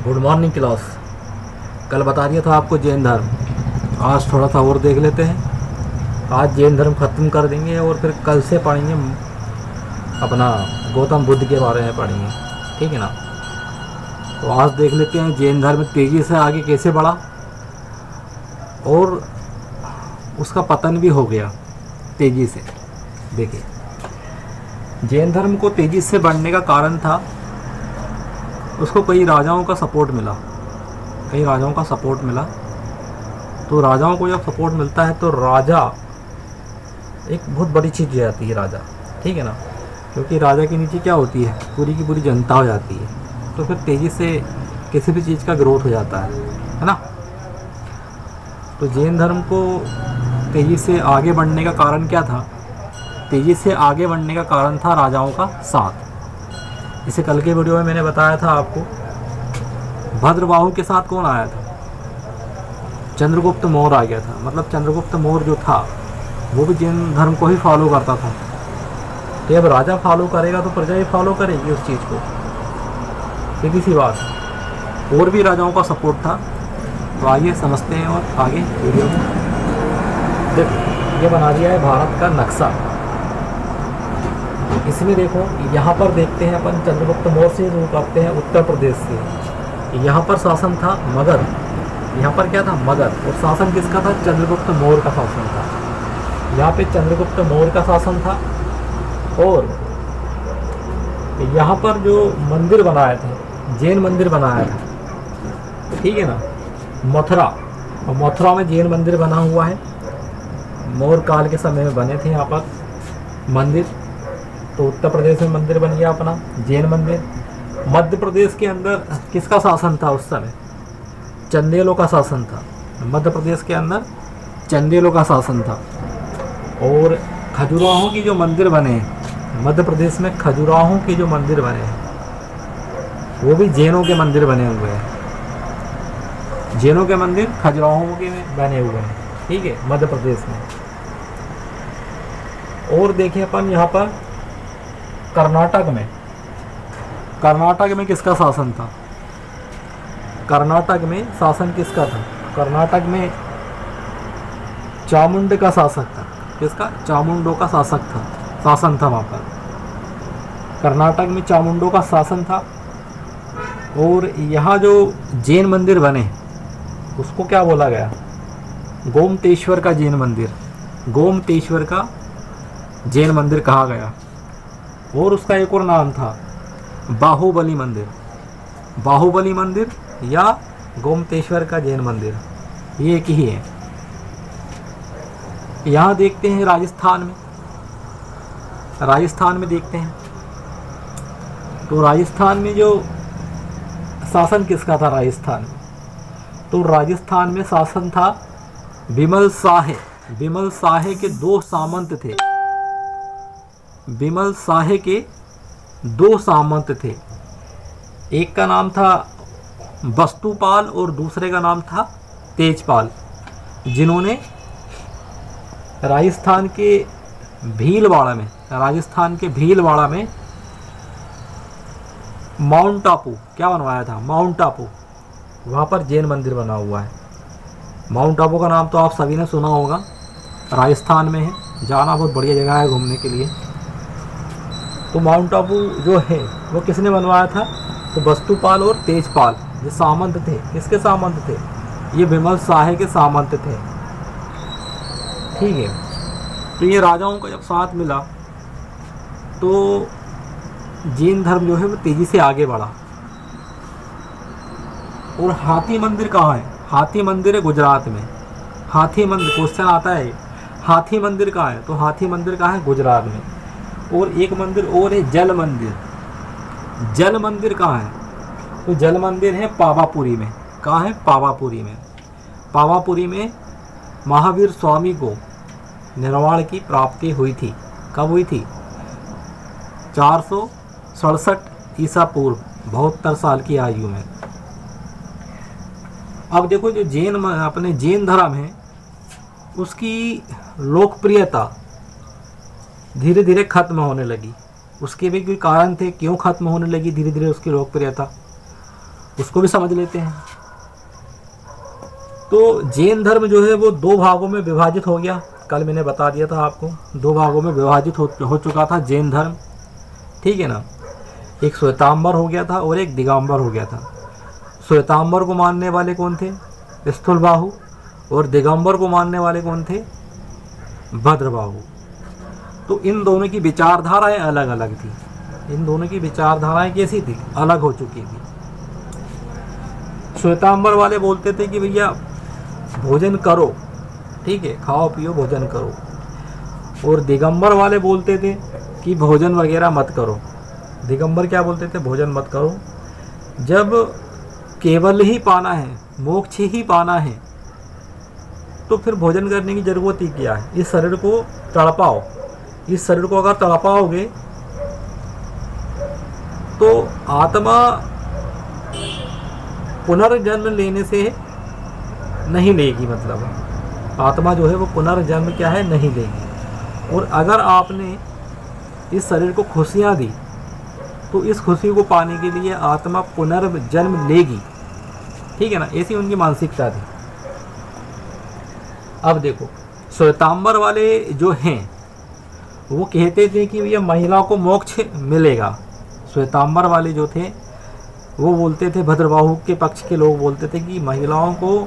Good morning class. कल बता दिया था आपको जैन धर्म, आज थोड़ा सा और देख लेते हैं। आज जैन धर्म ख़त्म कर देंगे और फिर कल से पढ़ेंगे अपना गौतम बुद्ध के बारे में पढ़ेंगे, ठीक है ना। तो आज देख लेते हैं जैन धर्म तेज़ी से आगे कैसे बढ़ा और उसका पतन भी हो गया तेज़ी से। देखिए, जैन धर्म को तेज़ी से बढ़ने का कारण था उसको कई राजाओं का सपोर्ट मिला, कई राजाओं का सपोर्ट मिला। तो राजाओं को जब सपोर्ट मिलता है तो राजा एक बहुत बड़ी चीज़ हो जाती है राजा, ठीक है ना। क्योंकि राजा के नीचे क्या होती है, पूरी की पूरी जनता हो जाती है। तो फिर तेज़ी से किसी भी चीज़ का ग्रोथ हो जाता है ना। तो जैन धर्म को तेज़ी से आगे बढ़ने का कारण क्या था? तेज़ी से आगे बढ़ने का कारण था राजाओं का साथ। इसे कल के वीडियो में मैंने बताया था आपको। भद्रबाहु के साथ कौन आया था? चंद्रगुप्त मौर्य आ गया था। मतलब चंद्रगुप्त मौर्य जो था वो भी जैन धर्म को ही फॉलो करता था। तो जब राजा फॉलो करेगा तो प्रजा ही फॉलो करेगी उस चीज़ को, सीधी सी बात है। और भी राजाओं का सपोर्ट था। तो आइए समझते हैं और आगे वीडियो में। देखो, ये बना दिया है भारत का नक्शा। इसमें देखो, यहाँ पर देखते हैं अपन चंद्रगुप्त मौर्य से शुरू करते हैं उत्तर प्रदेश से। यहाँ पर शासन था मगध, यहाँ पर क्या था मगध, और शासन किसका था? चंद्रगुप्त मौर्य का शासन था। यहाँ पे चंद्रगुप्त मौर्य का शासन था। और यहाँ पर जो मंदिर बनाए थे, जैन मंदिर बनाया था, ठीक है ना। मथुरा, और मथुरा में जैन मंदिर बना हुआ है। मौर्य काल के समय में बने थे यहाँ पर मंदिर। तो उत्तर प्रदेश में मंदिर बन गया अपना जैन मंदिर। मध्य प्रदेश के अंदर किसका शासन था उस समय? चंदेलों का शासन था। मध्य प्रदेश के अंदर चंदेलों का शासन था। और खजुराहों की जो मंदिर बने हैं मध्य प्रदेश में, खजुराहों के जो मंदिर बने हैं वो भी जैनों के मंदिर बने हुए हैं। जैनों के मंदिर खजुराहों के बने हुए हैं, ठीक है, मध्य प्रदेश में। और देखिए अपन यहाँ पर कर्नाटक में, कर्नाटक में किसका शासन था? कर्नाटक में शासन किसका था? कर्नाटक में चामुंड का शासक था। किसका? चामुंडों का शासक था, शासन था वहाँ पर। कर्नाटक में चामुंडों का शासन था। और यहाँ जो जैन मंदिर बने उसको क्या बोला गया? गोमतेश्वर का जैन मंदिर, गोमतेश्वर का जैन मंदिर कहा गया। और उसका एक और नाम था बाहुबली मंदिर। बाहुबली मंदिर या गोमतेश्वर का जैन मंदिर, ये एक ही है। यहाँ देखते हैं राजस्थान में, राजस्थान में देखते हैं। तो राजस्थान में जो शासन किसका था राजस्थान में? तो राजस्थान में शासन था बिमल शाह। बिमल शाह के दो सामंत थे। बिमल शाह के दो सामंत थे। एक का नाम था वस्तुपाल और दूसरे का नाम था तेजपाल, जिन्होंने राजस्थान के भीलवाड़ा में, राजस्थान के भीलवाड़ा में माउंट आबू क्या बनवाया था? माउंट आबू। वहाँ पर जैन मंदिर बना हुआ है। माउंट आबू का नाम तो आप सभी ने सुना होगा, राजस्थान में है। जाना बहुत बढ़िया जगह है घूमने के लिए। तो माउंट आबू जो है वो किसने बनवाया था? तो वस्तुपाल और तेजपाल जो सामंत थे। किसके सामंत थे? ये बिमल शाह के सामंत थे, ठीक है। तो ये राजाओं का जब साथ मिला तो जैन धर्म जो है वो तेज़ी से आगे बढ़ा। और हाथी मंदिर कहाँ है? हाथी मंदिर है गुजरात में। हाथी मंदिर, क्वेश्चन आता है हाथी मंदिर कहाँ है? तो हाथी मंदिर कहाँ है? गुजरात में। और एक मंदिर और है जल मंदिर। जल मंदिर कहाँ है? तो जल मंदिर है पावापुरी में। कहाँ है? पावापुरी में। पावापुरी में महावीर स्वामी को निर्वाण की प्राप्ति हुई थी। कब हुई थी? 467 ईसा पूर्व, 72 साल की आयु में। अब देखो, जो जैन अपने जैन धर्म है उसकी लोकप्रियता धीरे धीरे खत्म होने लगी। उसके भी कोई कारण थे क्यों खत्म होने लगी धीरे धीरे उसकी लोकप्रियता। उसको भी समझ लेते हैं। तो जैन धर्म जो है वो दो भागों में विभाजित हो गया। कल मैंने बता दिया था आपको, दो भागों में विभाजित हो चुका था जैन धर्म, ठीक है ना। एक श्वेतांबर हो गया था और एक दिगंबर हो गया था। श्वेतांबर को मानने वाले कौन थे? स्थूलबाहु। और दिगंबर को मानने वाले कौन थे? भद्रबाहु। तो इन दोनों की विचारधाराएं अलग अलग थी। इन दोनों की विचारधाराएं कैसी थी? अलग हो चुकी थी। श्वेतांबर वाले बोलते थे कि भैया भोजन करो, ठीक है, खाओ पियो भोजन करो। और दिगंबर वाले बोलते थे कि भोजन वगैरह मत करो। दिगंबर क्या बोलते थे? भोजन मत करो। जब केवल ही पाना है, मोक्ष ही पाना है, तो फिर भोजन करने की जरूरत ही क्या है? इस शरीर को तड़पाओ। इस शरीर को अगर तड़पाओगे तो आत्मा पुनर्जन्म लेने से नहीं लेगी। मतलब आत्मा जो है वो पुनर्जन्म क्या है? नहीं लेगी। और अगर आपने इस शरीर को खुशियाँ दी तो इस खुशी को पाने के लिए आत्मा पुनर्जन्म लेगी, ठीक है ना। ऐसी उनकी मानसिकता थी। अब देखो, श्वेतांबर वाले जो हैं वो कहते थे कि भैया महिला को मोक्ष मिलेगा। श्वेतांबर वाले जो थे वो बोलते थे, भद्रबाहु के पक्ष के लोग बोलते थे कि महिलाओं को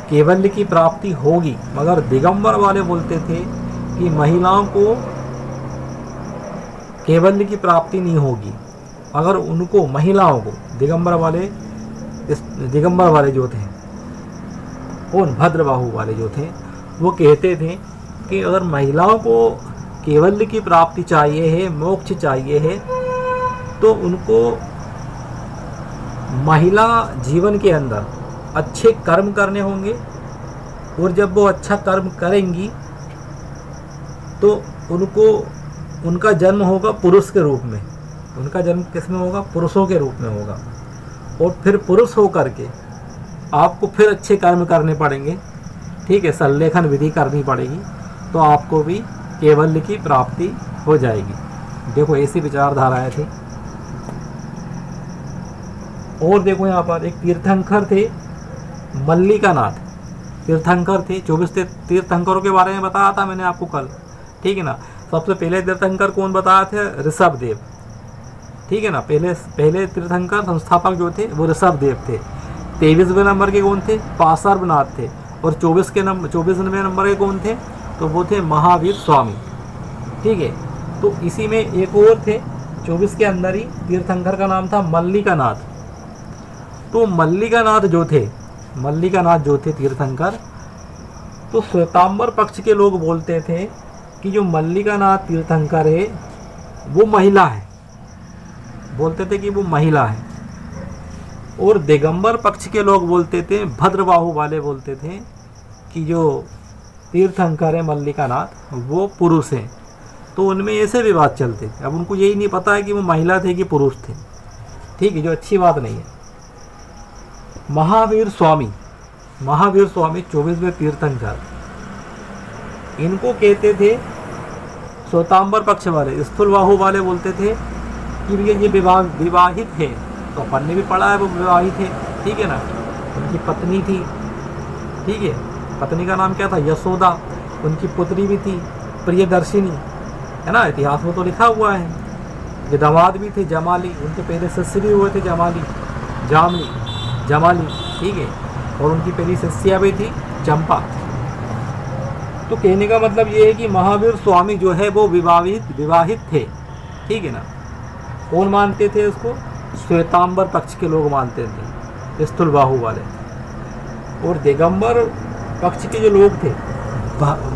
कैवल्य की प्राप्ति होगी। मगर दिगंबर वाले बोलते थे कि महिलाओं को कैवल्य की प्राप्ति नहीं होगी। अगर उनको, महिलाओं को, दिगंबर वाले जो थे, उन भद्रबाहु वाले जो थे, वो कहते थे कि अगर महिलाओं को कैवल्य की प्राप्ति चाहिए है, मोक्ष चाहिए है, तो उनको महिला जीवन के अंदर अच्छे कर्म करने होंगे। और जब वो अच्छा कर्म करेंगी तो उनका जन्म होगा पुरुष के रूप में। उनका जन्म किस में होगा? पुरुषों के रूप में होगा। और फिर पुरुष हो करके आपको फिर अच्छे कर्म करने पड़ेंगे, ठीक है, संलेखन विधि करनी पड़ेगी, तो आपको भी कैवल्य की प्राप्ति हो जाएगी। देखो ऐसी विचारधाराएं थी। और देखो यहाँ पर एक तीर्थंकर थे, मल्लिकानाथ तीर्थंकर थे। 24 तीर्थंकरों के बारे में बताया था मैंने आपको कल, ठीक है ना। सबसे पहले तीर्थंकर कौन बताया थे? ऋषभदेव, ठीक है ना। पहले तीर्थंकर संस्थापक जो थे वो ऋषभदेव थे। 23वें नंबर के कौन थे? पार्श्वनाथ थे। और 24वें नंबर के कौन थे? तो वो थे महावीर स्वामी, ठीक है। तो इसी में एक और थे 24 के अंदर ही, तीर्थंकर का नाम था मल्लिकानाथ। तो मल्लिकानाथ जो थे तीर्थंकर, तो श्वेतांबर पक्ष के लोग बोलते थे कि जो मल्लिकानाथ तीर्थंकर है वो महिला है, बोलते थे कि वो महिला है। और दिगंबर पक्ष के लोग बोलते थे, भद्रबाहु वाले बोलते थे कि जो तीर्थंकर है मल्लिकानाथ वो पुरुष है। तो उनमें ऐसे विवाद चलते थे। अब उनको यही नहीं पता है कि वो महिला थे कि पुरुष थे, ठीक है, जो अच्छी बात नहीं है। महावीर स्वामी 24वें तीर्थंकर, इनको कहते थे श्वेतांबर पक्ष वाले। स्थूलबाहु वाले बोलते थे कि भैया ये विवाहित है, तो अपन ने भी पढ़ा है वो विवाहित है, ठीक है ना। उनकी पत्नी थी, ठीक है, पत्नी का नाम क्या था? यशोदा। उनकी पुत्री भी थी प्रियदर्शिनी, है ना, इतिहास में तो लिखा हुआ है। ये दामाद भी थे जमाली, उनके पहले शिष्य भी हुए थे जमाली, ठीक है। और उनकी पहली शिष्या भी थी चंपा। तो कहने का मतलब ये है कि महावीर स्वामी जो है वो विवाहित थे, ठीक है ना। कौन मानते थे उसको? श्वेतांबर पक्ष के लोग मानते थे, स्थूलबाहु वाले। और दिगंबर पक्ष के जो लोग थे,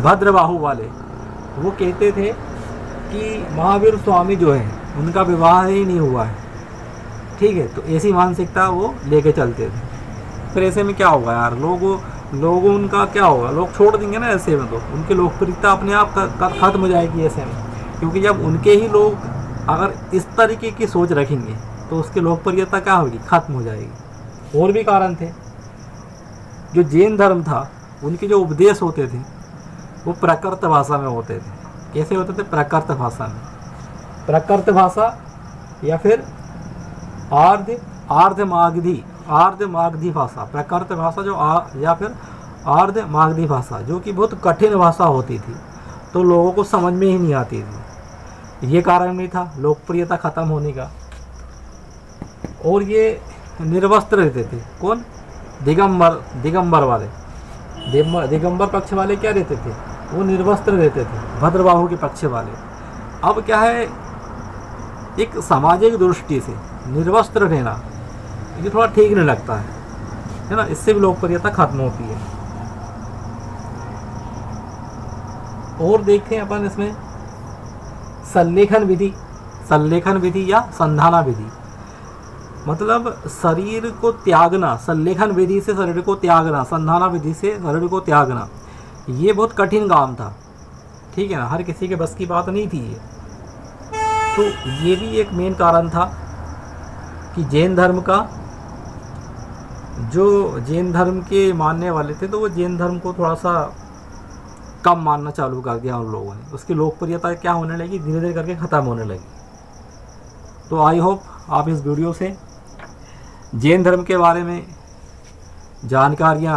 भद्रबाहु वाले, वो कहते थे कि महावीर स्वामी जो है उनका विवाह ही नहीं हुआ है, ठीक है। तो ऐसी मानसिकता वो लेके चलते थे। फिर ऐसे में क्या होगा यार, लोगों उनका क्या होगा? लोग छोड़ देंगे ना ऐसे में, तो उनकी लोकप्रियता अपने आप खत्म हो जाएगी ऐसे में। क्योंकि जब उनके ही लोग अगर इस तरीके की सोच रखेंगे तो उसकी लोकप्रियता क्या होगी? खत्म हो जाएगी। और भी कारण थे। जो जैन धर्म था उनके जो उपदेश होते थे वो प्राकृत भाषा में होते थे। कैसे होते थे? प्राकृत भाषा में। प्राकृत भाषा या फिर आर्ध मागधी आर्य मागधी भाषा, प्राकृत भाषा जो या फिर आर्य मागधी भाषा, जो कि बहुत कठिन भाषा होती थी, तो लोगों को समझ में ही नहीं आती थी। ये कारण भी था लोकप्रियता खत्म होने का। और ये निर्वस्त्र रहते थे। कौन? दिगंबर वाले, दिगंबर पक्ष वाले क्या रहते थे? वो निर्वस्त्र रहते थे, भद्रबाहु के पक्ष वाले। अब क्या है, एक सामाजिक दृष्टि से निर्वस्त्र रहना ये थोड़ा ठीक नहीं लगता है ना, इससे भी लोकप्रियता खत्म होती है। और देखते हैं अपन इसमें संलेखन विधि या संधाना विधि, मतलब शरीर को त्यागना। संलेखन विधि से शरीर को त्यागना, संधाना विधि से शरीर को त्यागना, ये बहुत कठिन काम था, ठीक है ना, हर किसी के बस की बात नहीं थी ये। तो ये भी एक मेन कारण था कि जैन धर्म का, जो जैन धर्म के मानने वाले थे, तो वो जैन धर्म को थोड़ा सा कम मानना चालू कर दिया उन लोगों ने। उसकी लोकप्रियता क्या होने लगी, धीरे धीरे करके ख़त्म होने लगी। तो आई होप आप इस वीडियो से जैन धर्म के बारे में जानकारियाँ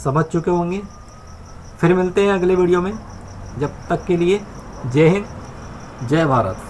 समझ चुके होंगे। फिर मिलते हैं अगले वीडियो में, जब तक के लिए जय हिंद, जय भारत।